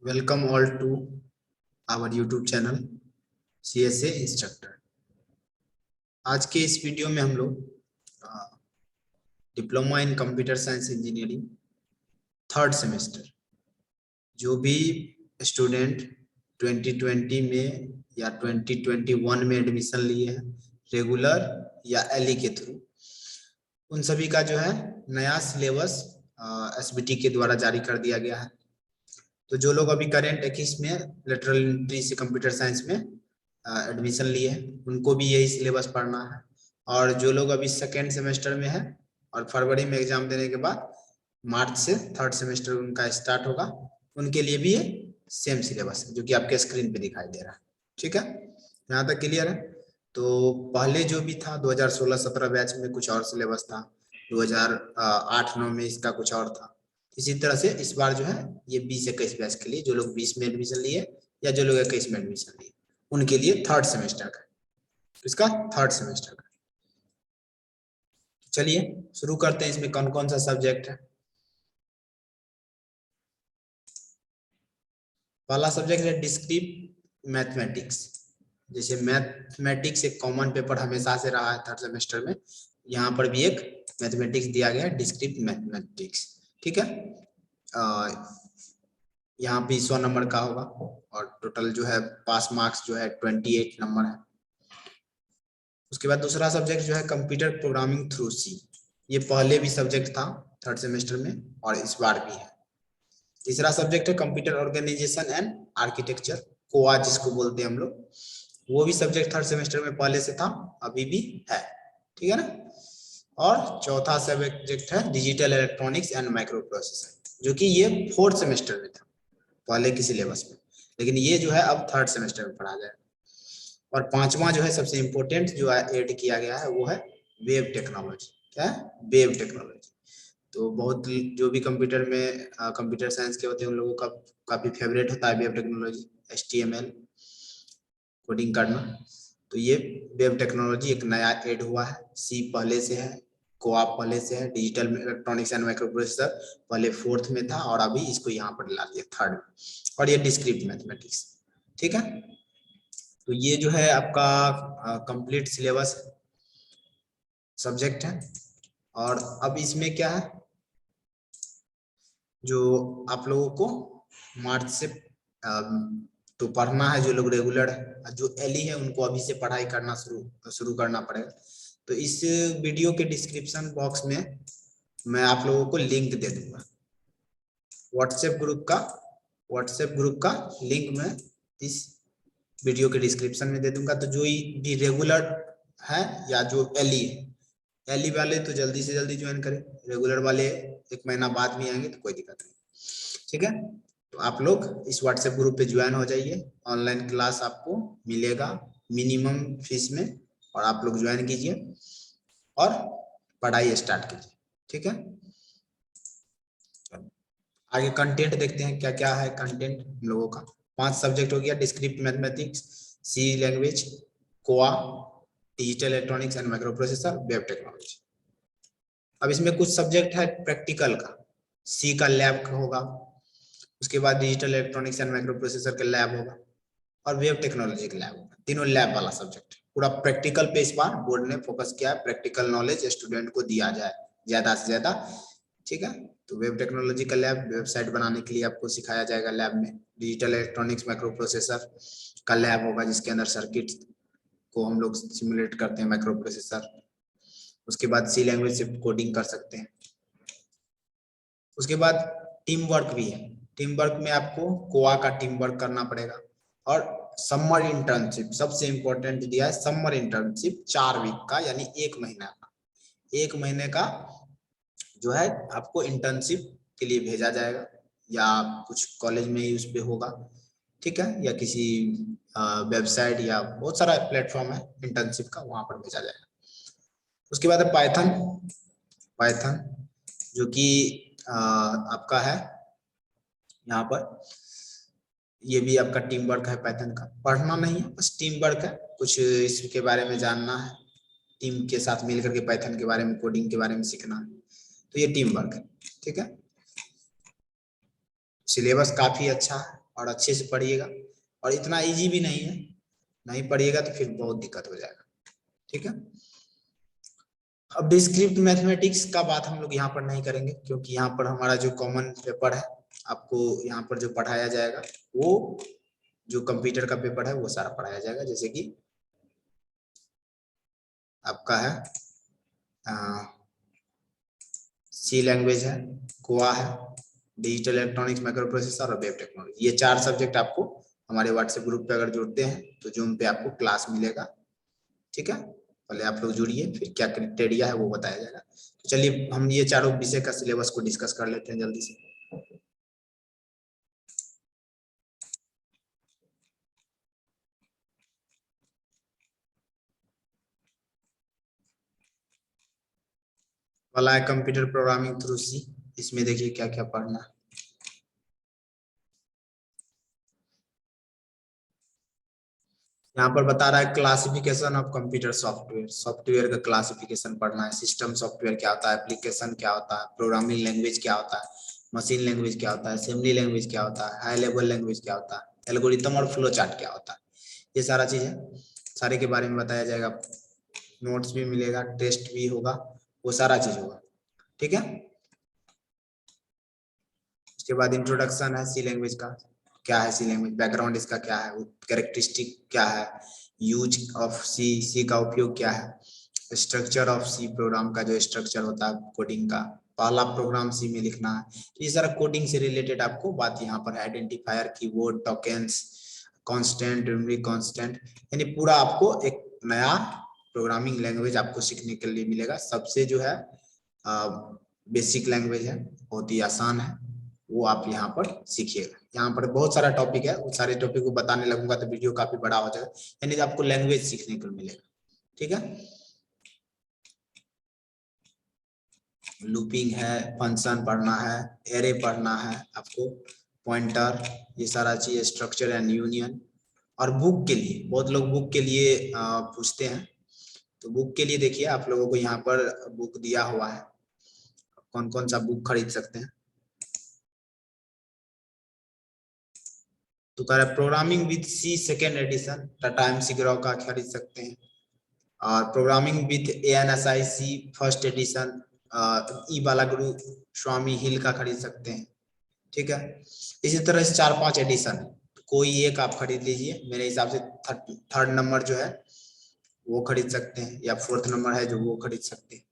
Welcome all to our YouTube channel CSA instructor. आज के इस वीडियो में हम लोग diploma in computer science engineering third semester जो भी स्टूडेंट 2020 में या 2021 में एडमिशन लिए हैं रेगुलर या एलई के थ्रू, उन सभी का जो है नया सिलेबस एसबीटी के द्वारा जारी कर दिया गया है। तो जो लोग अभी करेंट 21 में लेटरल एंट्री से कंप्यूटर साइंस में एडमिशन लिए हैं उनको भी यही सिलेबस पढ़ना है, और जो लोग अभी सेकेंड सेमेस्टर में है और फरवरी में एग्जाम देने के बाद मार्च से थर्ड सेमेस्टर उनका स्टार्ट होगा, उनके लिए भी ये सेम सिलेबस है जो कि आपके स्क्रीन पे दिखाई दे रहा है। ठीक है, यहाँ तक क्लियर है। तो पहले जो भी था 2016-17 बैच में कुछ और सिलेबस था, 2008-9 में इसका कुछ और था। इसी तरह से इस बार जो है ये 20-21 बैच के लिए, जो लोग 20 में एडमिशन लिए या जो लोग 21 में एडमिशन लिए, उनके लिए थर्ड सेमेस्टर का, इसका थर्ड सेमेस्टर का। चलिए शुरू करते हैं। इसमें कौन कौन सा सब्जेक्ट है। पहला सब्जेक्ट है डिस्क्रीट मैथमेटिक्स। जैसे मैथमेटिक्स एक कॉमन पेपर हमेशा से रहा है थर्ड सेमेस्टर में, यहाँ पर भी एक मैथमेटिक्स दिया गया है, डिस्क्रीट मैथमेटिक्स। ठीक है, यहाँ भी 100 नंबर का होगा और टोटल जो है पास मार्क्स जो है 28 नंबर है। उसके बाद दूसरा सब्जेक्ट जो है कंप्यूटर प्रोग्रामिंग थ्रू सी, ये पहले भी सब्जेक्ट था थर्ड सेमेस्टर में और इस बार भी है। तीसरा सब्जेक्ट है कंप्यूटर ऑर्गेनाइजेशन एंड आर्किटेक्चर, कोआ जिसको बोलते हैं हम लोग, वो भी सब्जेक्ट थर्ड सेमेस्टर में पहले से था, अभी भी है। ठीक है ना। और चौथा सब्जेक्ट है digital electronics and micro processor, जो कि ये फोर्थ सेमेस्टर में था पहले की सिलेबस में, लेकिन ये जो है अब थर्ड सेमेस्टर में पढ़ा जाएगा। और पांचवा जो है सबसे इंपॉर्टेंट जो ऐड किया गया है वो है वेब टेक्नोलॉजी। क्या है? Web technology. तो बहुत जो भी कंप्यूटर में कंप्यूटर साइंस के होते हैं उन लोगों का काफी फेवरेट होता है वेब टेक्नोलॉजी, HTML कोडिंग करना। तो ये वेब टेक्नोलॉजी एक नया ऐड हुआ है, सी पहले से है, कोआ पहले से है, digital electronics and micro processor पहले फोर्थ में था और अभी इसको यहाँ पर ला दिया थर्ड में, और ये डिस्क्रीट मैथमेटिक्स। ठीक है, तो ये जो है आपका कंप्लीट सिलेबस सब्जेक्ट है। और अब इसमें क्या है, जो आप लोगों को मार्च से तो पढ़ना है, जो लोग रेगुलर है, जो एलई है उनको अभी से पढ़ाई करना शुरू करना पड़ेगा। तो इस वीडियो के डिस्क्रिप्शन बॉक्स में मैं आप लोगों को लिंक दे दूंगा, व्हाट्सएप ग्रुप का लिंक मैं इस वीडियो के डिस्क्रिप्शन में दे दूंगा। तो जो भी रेगुलर है या जो एलई वाले तो जल्दी से जल्दी ज्वाइन करें, रेगुलर वाले एक महीना बाद भी आएंगे तो कोई दिक्कत नहीं। ठीक है, तो आप लोग इस व्हाट्सएप ग्रुप पे ज्वाइन हो जाइए, ऑनलाइन क्लास आपको मिलेगा मिनिमम फीस में, और आप लोग ज्वाइन कीजिए और पढ़ाई स्टार्ट कीजिए। ठीक है, आगे कंटेंट देखते हैं क्या क्या है कंटेंट हम लोगों का। 5 सब्जेक्ट हो गया, डिस्क्रीट मैथमेटिक्स, सी लैंग्वेज, कोआ, digital electronics and microprocessor, web technology. अब इसमें कुछ सब्जेक्ट है प्रैक्टिकल का, सी का लैब होगा, उसके बाद digital electronics and micro processor का लैब होगा और वेब टेक्नोलॉजी का लैब होगा। तीनों लैब वाला सब्जेक्ट, पूरा प्रैक्टिकल पे इस बार बोर्ड ने फोकस किया है, प्रैक्टिकल नॉलेज स्टूडेंट को दिया जाए ज्यादा से ज्यादा। ठीक है, तो वेब टेक्नोलॉजी का लैब, वेबसाइट बनाने के लिए आपको सिखाया जाएगा लैब में। डिजिटल इलेक्ट्रॉनिक्स माइक्रो प्रोसेसर का लैब होगा जिसके अंदर सर्किट को हम लोग सिमुलेट करते हैं, माइक्रो प्रोसेसर। उसके बाद सी लैंग्वेज से कोडिंग कर सकते हैं। उसके बाद टीम वर्क भी है, टीम वर्क में आपको कोआ का टीम वर्क करना पड़ेगा। और समर इंटर्नशिप सबसे इंपॉर्टेंट दिया है, समर इंटर्नशिप 4 वीक का, यानी 1 महीना का, 1 महीने का जो है आपको इंटर्नशिप के लिए भेजा जाएगा, या कुछ कॉलेज में ही उस पे होगा। ठीक है, या किसी वेबसाइट या बहुत सारा प्लेटफॉर्म है इंटर्नशिप का, वहां पर भेजा जाएगा। उसके बाद है पाइथन जो कि आपका है यहाँ पर, ये भी आपका टीम वर्क है। पाइथन का पढ़ना नहीं है, बस टीम वर्क है, कुछ इसके बारे में जानना है, टीम के साथ मिलकर के पाइथन के बारे में, कोडिंग के बारे में सीखना है, तो ये टीम वर्क है। ठीक है, सिलेबस काफी अच्छा है, और अच्छे से पढ़िएगा, और इतना इजी भी नहीं है, नहीं पढ़िएगा तो फिर बहुत दिक्कत हो जाएगा। ठीक है, अब डिस्क्रिप्ट मैथमेटिक्स का बात हम लोग यहाँ पर नहीं करेंगे, क्योंकि यहाँ पर हमारा जो कॉमन पेपर है, आपको यहाँ पर जो पढ़ाया जाएगा वो जो कंप्यूटर का पेपर है वो सारा पढ़ाया जाएगा। जैसे कि आपका है सी लैंग्वेज है, कोआ है, डिजिटल इलेक्ट्रॉनिक्स, माइक्रो प्रोसेसर और वेब टेक्नोलॉजी। ये 4 सब्जेक्ट आपको हमारे व्हाट्सएप ग्रुप पे अगर जुड़ते हैं तो जूम पे आपको क्लास मिलेगा। ठीक है, पहले आप लोग जुड़िए, फिर क्या क्राइटेरिया है वो बताया जाएगा। तो चलिए हम ये चारों विषय का सिलेबस को डिस्कस कर लेते हैं जल्दी से। वाला है कंप्यूटर प्रोग्रामिंग थ्रू सी। इसमें देखिए क्या क्या पढ़ना है। यहाँ पर बता रहा है classification of computer software. Software का क्लासिफिकेशन पढ़ना है। सिस्टम सॉफ्टवेयर क्या होता है, एप्लीकेशन क्या होता है, प्रोग्रामिंग लैंग्वेज क्या होता है, मशीन लैंग्वेज क्या होता है, असेंबली लैंग्वेज क्या होता है, हाई लेवल लैंग्वेज क्या होता है, एल्गोरिथम और फ्लो चार्ट क्या होता है। ये सारा चीज है, सारे के बारे में बताया जाएगा। नोट्स भी मिलेगा, टेस्ट भी होगा, वो सारा चीज होगा। ठीक है, उसके बाद इंट्रोडक्शन है सी लैंग्वेज का, क्या है सी लैंग्वेज, बैकग्राउंड इसका क्या है, कैरेक्टरिस्टिक क्या है, यूज ऑफ सी, सी का उपयोग क्या है, स्ट्रक्चर ऑफ सी, प्रोग्राम का जो स्ट्रक्चर होता है कोडिंग का, पहला प्रोग्राम सी में लिखना है। तो ये सारा कोडिंग से रिलेटेड आपको बात यहाँ पर identifier, keyword, tokens, constant, memory constant, यानी पूरा आपको एक नया प्रोग्रामिंग लैंग्वेज आपको सीखने के लिए मिलेगा। सबसे जो है बेसिक लैंग्वेज है, बहुत ही आसान है, वो आप यहाँ पर सीखिएगा। यहाँ पर बहुत सारा टॉपिक है, उस सारे टॉपिक को बताने लगूंगा तो वीडियो काफी बड़ा हो जाएगा, यानी आपको लैंग्वेज सीखने को मिलेगा। ठीक है, लूपिंग है, फंक्शन पढ़ना है, एरे पढ़ना है आपको, पॉइंटर, ये सारा चीज, स्ट्रक्चर एंड यूनियन। और बुक के लिए, बहुत लोग बुक के लिए पूछते हैं, तो बुक के लिए देखिए आप लोगों को यहाँ पर बुक दिया हुआ है, कौन कौन सा बुक खरीद सकते हैं। तो कह रहा है programming with C second edition Tata McGraw का खरीद सकते हैं, और programming with ANSI first edition E Balagurusamy Hill का खरीद सकते हैं। ठीक है, इसी तरह से 4-5 एडिशन है, तो कोई एक आप खरीद लीजिए। मेरे हिसाब से थर्ड नंबर जो है वो खरीद सकते हैं, या फोर्थ नंबर है जो वो खरीद सकते हैं।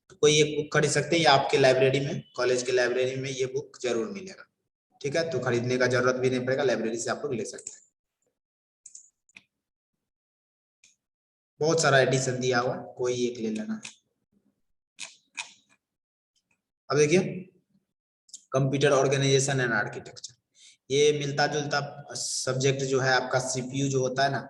तो कोई एक बुक खरीद सकते हैं, या आपके लाइब्रेरी में, कॉलेज के लाइब्रेरी में ये बुक जरूर मिलेगा। ठीक है, तो खरीदने का जरूरत भी नहीं पड़ेगा, लाइब्रेरी से आप लोग ले सकते हैं। बहुत सारा एडिशन दिया हुआ, कोई एक ले लेना। अब देखिए कंप्यूटर ऑर्गेनाइजेशन एंड आर्किटेक्चर, ये मिलता जुलता सब्जेक्ट जो है आपका। सीपीयू जो होता है ना,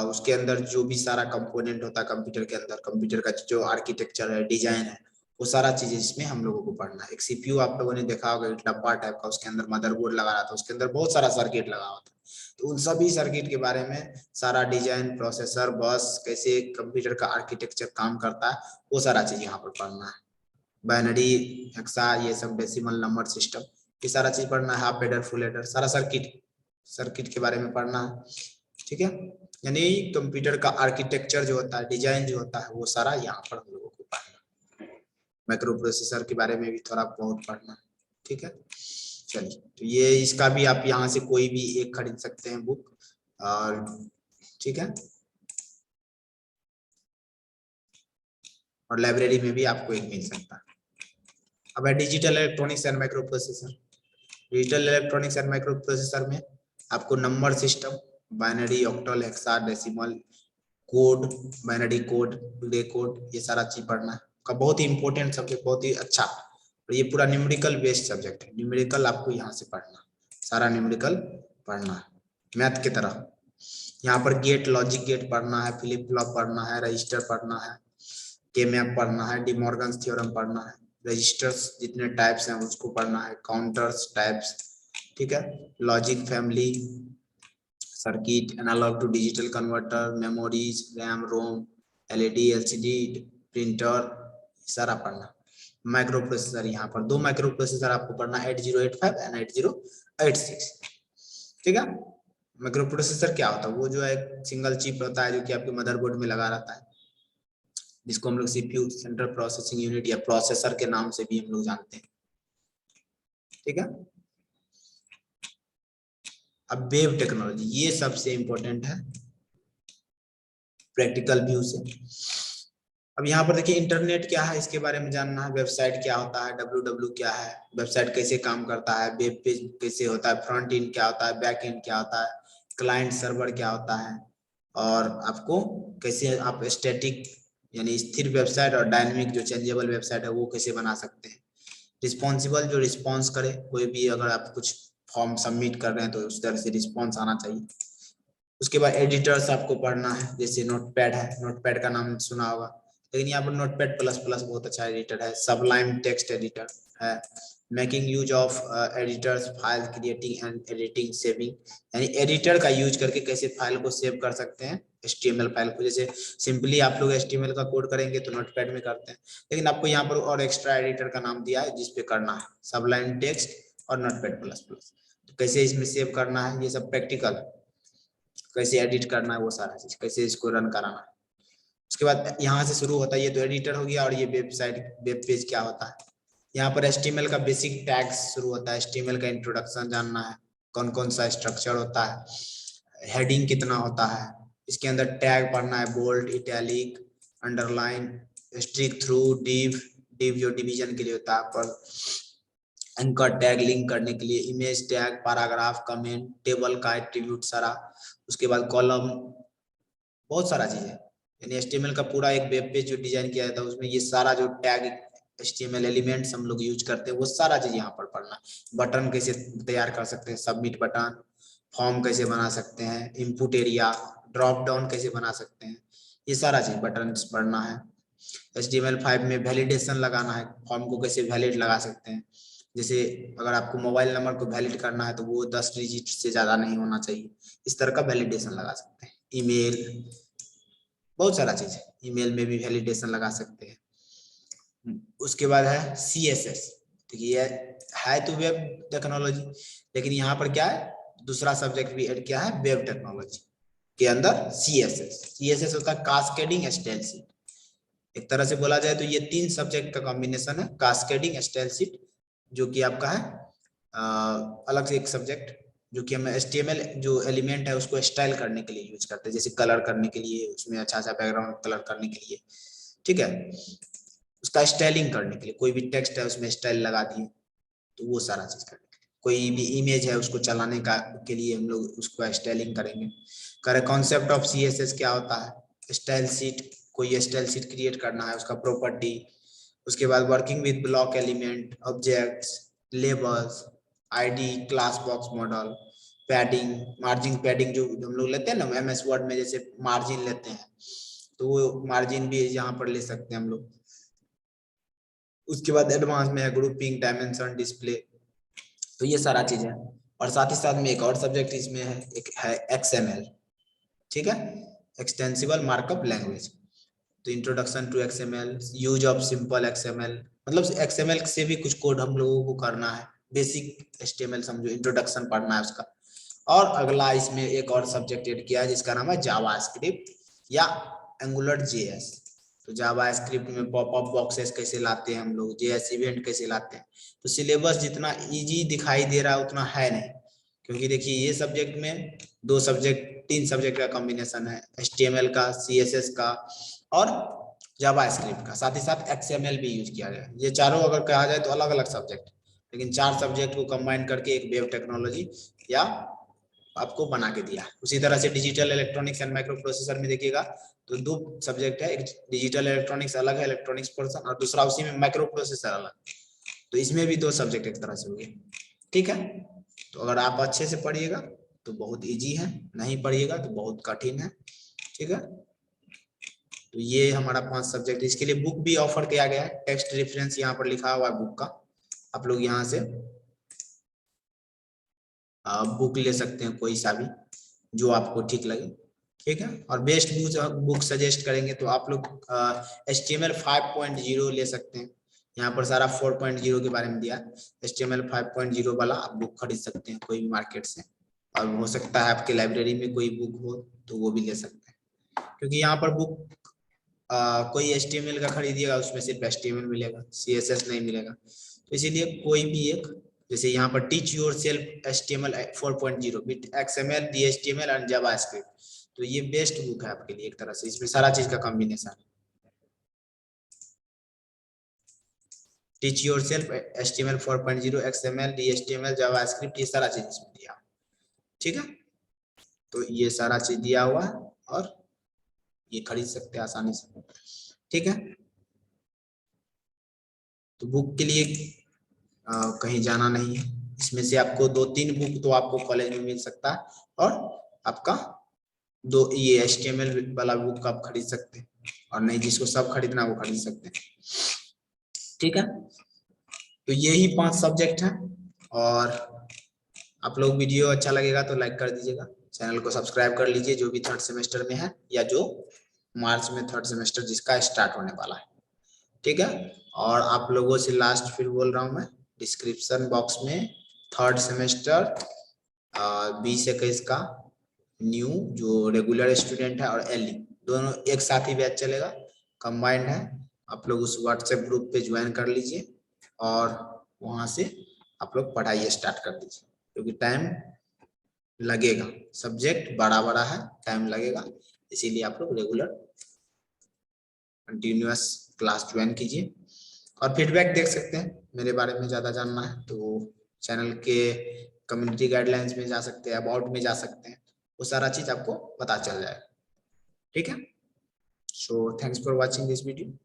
उसके अंदर जो भी सारा कंपोनेंट होता है कंप्यूटर के अंदर, कंप्यूटर का जो आर्किटेक्चर है, डिजाइन है, वो सारा चीज इसमें हम लोगों को पढ़ना है। एक सीपीयू आप लोगों ने देखा होगा, एक डब्बा टाइप का, उसके अंदर मदरबोर्ड लगा रहा था, उसके अंदर बहुत सारा सर्किट लगा हुआ था। तो उन सभी सर्किट के बारे में सारा डिजाइन, प्रोसेसर, बस, कैसे कंप्यूटर का आर्किटेक्चर काम करता है, वो सारा चीज यहाँ पर पढ़ना है। बाइनरी, हेक्सा, ये सब डेसिमल नंबर सिस्टम, ये सारा चीज पढ़ना है। हाफ एडर, फुल एडर, सारा सर्किट, सर्किट के बारे में पढ़ना है। ठीक है, यानी कंप्यूटर का आर्किटेक्चर जो होता है, डिजाइन जो होता है, वो सारा यहाँ पर हम लोगों को पढ़ना है। माइक्रो प्रोसेसर के बारे में भी थोड़ा बहुत पढ़ना है। ठीक है, चलिए, तो ये इसका भी आप यहाँ से कोई भी एक खरीद सकते हैं बुक। और ठीक है, और लाइब्रेरी में भी आपको एक मिल सकता है। अब है digital electronics and micro processor. Digital electronics and micro processor में आपको number system, binary, octal, hexa, decimal, code, binary code, day code, ये सारा चीज पढ़ना है। का बहुत ही इंपॉर्टेंट सब्जेक्ट, बहुत ही अच्छा, और ये पूरा न्यूमेरिकल बेस्ड सब्जेक्ट है। न्यूमेरिकल आपको यहाँ से पढ़ना, सारा न्यूमेरिकल पढ़ना है मैथ की तरह। यहाँ पर गेट, लॉजिक गेट पढ़ना है, फ्लिप फ्लॉप पढ़ना है, रजिस्टर पढ़ना है, के मैप पढ़ना है, डिमॉर्गन्स थ्योरम पढ़ना है, रजिस्टर्स जितने टाइप्स हैं उसको पढ़ना है, काउंटर्स टाइप्स। ठीक है, logic family, circuit, analogue to digital converter, memories, RAM ROM, LED LCD, printer, सारा पढ़ना। माइक्रो प्रोसेसर, यहाँ पर 2 माइक्रो प्रोसेसर आपको पढ़ना है, 8085 एंड 8086। ठीक है। माइक्रो प्रोसेसर क्या होता है? वो जो है सिंगल चिप होता है जो कि आपके मदरबोर्ड में लगा रहता है, जिसको हम लोग सीपीयू, सेंट्रल प्रोसेसिंग यूनिट या प्रोसेसर के नाम से भी हम लोग जानते हैं। ठीक है। अब वेब टेक्नोलॉजी, ये सबसे इंपॉर्टेंट है प्रैक्टिकल व्यू से। अब यहाँ पर देखिए इंटरनेट क्या है, इसके बारे में जानना है। वेबसाइट क्या होता है, www क्या है, वेबसाइट कैसे काम करता है, वेब पेज कैसे होता है, फ्रंट एंड क्या होता है, बैक एंड क्या होता है, क्लाइंट सर्वर क्या होता है, और आपको कैसे आप स्टैटिक यानी स्थिर वेबसाइट और डायनेमिक जो चेंजेबल वेबसाइट है वो कैसे बना सकते हैं। रिस्पॉन्सिबल जो रिस्पॉन्स करे, कोई भी अगर आप कुछ फॉर्म सबमिट कर रहे हैं तो उस तरह से रिस्पॉन्स आना चाहिए। उसके बाद एडिटर्स आपको पढ़ना है, जैसे नोटपैड है, नोटपैड का नाम सुना होगा, लेकिन यहाँ पर नोटपैड प्लस प्लस बहुत अच्छा एडिटर है। सबलाइम टेक्स्ट एडिटर है। Making use of editors, file creating and editing, saving, यानी एडिटर का यूज करके कैसे फाइल को सेव कर सकते हैं। HTML फाइल को जैसे सिंपली आप लोग HTML का कोड करेंगे तो नोटपैड में करते हैं, लेकिन आपको यहाँ पर और एक्स्ट्रा एडिटर का नाम दिया है जिसपे करना है, सबलाइम टेक्स्ट और नोटपैड प्लस प्लस। तो कैसे इसमें सेव करना है ये सब प्रैक्टिकल, कैसे एडिट करना है वो सारा चीज, कैसे इसको रन कराना है। उसके बाद यहाँ से शुरू होता है, ये तो एडिटर हो गया। और ये वेबसाइट, वेब पेज क्या होता है, यहाँ पर HTML का बेसिक टैग्स शुरू होता है। HTML का इंट्रोडक्शन जानना है, कौन कौन सा स्ट्रक्चर होता है, हेडिंग कितना होता है, इसके अंदर टैग पढ़ना है, bold, italic, underline, strike through, div, div जो डिवीजन के लिए होता है, पर एंकर टैग लिंक करने के लिए, image tag, paragraph, comment, table का एट्रीब्यूट सारा, उसके बाद कॉलम, बहुत सारा चीज है। यानी HTML का पूरा एक वेब पेज जो डिजाइन किया जाता है उसमें ये सारा जो टैग HTML एलिमेंट्स हम लोग यूज करते हैं वो सारा चीज यहाँ पर पढ़ना। बटन कैसे तैयार कर सकते हैं, सबमिट बटन, फॉर्म कैसे बना सकते हैं, इनपुट एरिया, ड्रॉप डाउन कैसे बना सकते हैं, ये सारा चीज बटन पढ़ना है। HTML5 में वैलिडेशन लगाना है, फॉर्म को कैसे वैलिड लगा सकते हैं। जैसे अगर आपको मोबाइल नंबर को वैलिड करना है तो वो 10 डिजिट से ज्यादा नहीं होना चाहिए, इस तरह का वैलिडेशन लगा सकते हैं। ईमेल, बहुत सारा चीज है, ईमेल में भी वैलिडेशन लगा सकते हैं। उसके बाद है CSS, देखिए है तो वेब टेक्नोलॉजी, लेकिन यहाँ पर क्या है, दूसरा सब्जेक्ट भी ऐड किया है वेब टेक्नोलॉजी के अंदर, CSS होता है कास्केडिंग स्टाइल शीट। एक तरह से बोला जाए तो ये 3 सब्जेक्ट का कॉम्बिनेशन है, कास्केडिंग स्टाइल शीट जो कि आपका है अलग से एक सब्जेक्ट, जो कि हम HTML जो एलिमेंट है उसको स्टाइल करने के लिए यूज करते हैं, जैसे कलर करने के लिए, उसमें अच्छा अच्छा बैकग्राउंड कलर करने के लिए, ठीक है, उसका स्टाइलिंग करने के लिए, कोई भी टेक्स्ट है उसमें स्टाइल लगा दिए, तो वो सारा चीज करने के लिए, कोई भी इमेज है उसको चलाने का के लिए हम लोग उसको स्टाइलिंग करेंगे। करे कॉन्सेप्ट ऑफ CSS क्या होता है, स्टाइल शीट, कोई स्टाइल शीट क्रिएट करना है, उसका प्रॉपर्टी। उसके बाद working with block element, objects, labels, ID, class box model, padding, margin padding जो हम लोग लेते हैं ना MS वर्ड में, जैसे मार्जिन लेते हैं तो वो मार्जिन भी यहाँ पर ले सकते हैं हम लोग। उसके बाद एडवांस में है ग्रुपिंग, डायमेंशन, डिस्प्ले, तो ये सारा चीज है। और साथ ही साथ में एक और सब्जेक्ट इसमें है, एक है XML, ठीक है, एक्सटेंसिबल मार्कअप लैंग्वेज। तो introduction to XML, use of simple XML, मतलब XML से भी कुछ कोड हम लोगों को करना है, बेसिक HTML समझो, इंट्रोडक्शन पढ़ना है उसका। और अगला इसमें एक और सब्जेक्ट ऐड किया है जिसका नाम है जावास्क्रिप्ट या AngularJS। तो जावास्क्रिप्ट में पॉपअप बॉक्सेस कैसे लाते हैं हम लोग, JS इवेंट कैसे लाते हैं। तो सिलेबस जितना इजी दिखाई दे रहा है उतना है नहीं, क्योंकि देखिए ये सब्जेक्ट में 2 सब्जेक्ट 3 सब्जेक्ट का कॉम्बिनेशन है, HTML का, CSS का और जावास्क्रिप्ट का, साथ ही साथ XML भी यूज किया गया। ये चारों अगर कहा जाए तो अलग अलग सब्जेक्ट, लेकिन 4 सब्जेक्ट को कंबाइन करके एक वेब टेक्नोलॉजी या आपको बना के दिया। उसी तरह से digital electronics and micro processor में देखिएगा तो 2 सब्जेक्ट है, एक डिजिटल इलेक्ट्रॉनिक्स अलग है, इलेक्ट्रॉनिक्स पोर्शन, और दूसरा उसी में माइक्रो प्रोसेसर अलग, तो इसमें भी 2 सब्जेक्ट एक तरह से हो गए, ठीक है। तो अगर आप अच्छे से पढ़िएगा तो बहुत इजी है, नहीं पढ़िएगा तो बहुत कठिन है, ठीक है। तो ये हमारा 5 सब्जेक्ट, इसके लिए बुक भी ऑफर किया गया है, टेक्स्ट रेफरेंस यहाँ पर लिखा हुआ है बुक का, आप लोग यहाँ से बुक ले सकते हैं कोई सा भी जो आपको ठीक लगे, ठीक है। और बेस्ट बुक सजेस्ट करेंगे तो आप लोग HTML 5.0 ले सकते हैं, यहाँ पर सारा 4.0 के बारे में दिया, HTML 5.0 वाला आप बुक खरीद सकते हैं कोई भी मार्केट से, और हो सकता है आपके लाइब्रेरी में कोई बुक हो तो वो भी ले सकते हैं, क्योंकि यहाँ पर बुक कोई HTML का खरीदिएगा उसमें सिर्फ HTML मिलेगा, CSS नहीं मिलेगा। तो इसीलिए कोई भी एक, जैसे यहाँ पर teach your self HTML 4.0 with XML, DHTML and JavaScript, तो ये बेस्ट बुक है आपके लिए एक तरह से, इसमें सारा चीज का कॉम्बिनेशन है। Teach your self HTML 4.0, XML, DHTML, JavaScript, ये सारा चीज इसमें दिया, ठीक है। तो ये सारा चीज दिया हुआ है और ये खरीद सकते हैं आसानी से, ठीक है। तो बुक के लिए कहीं जाना नहीं है, इसमें से आपको 2-3 बुक तो आपको कॉलेज में मिल सकता है, और आपका ये HTML वाला बुक आप खरीद सकते हैं, और नहीं जिसको सब खरीदना वो खरीद सकते हैं, ठीक है। तो यही 5 सब्जेक्ट हैं, और आप लोग वीडियो अच्छा लगेगा तो लाइक कर दीजिएगा, चैनल को सब्सक्राइब कर लीजिए जो भी 3rd सेमेस्टर में है या जो मार्च में 3rd सेमेस्टर जिसका स्टार्ट होने वाला है, ठीक है। और आप लोगों से लास्ट फिर बोल रहा हूं मैं, डिस्क्रिप्शन बॉक्स में 3rd सेमेस्टर 2021 का न्यू जो रेगुलर स्टूडेंट है और एलई दोनों एक साथ ही बैच चलेगा, कंबाइंड है। आप लोग उस व्हाट्सएप ग्रुप पे ज्वाइन कर लीजिए और वहां से आप लोग पढ़ाई स्टार्ट कर दीजिए, क्योंकि टाइम लगेगा, सब्जेक्ट बड़ा बड़ा है, टाइम लगेगा, इसीलिए आप लोग रेगुलर कंटिन्यूअस क्लास ज्वाइन कीजिए। और फीडबैक देख सकते हैं, मेरे बारे में ज्यादा जानना है तो चैनल के कम्युनिटी गाइडलाइंस में जा सकते हैं, अबाउट में जा सकते हैं, वो सारा चीज आपको पता चल जाएगा, ठीक है। So thanks for watching this video.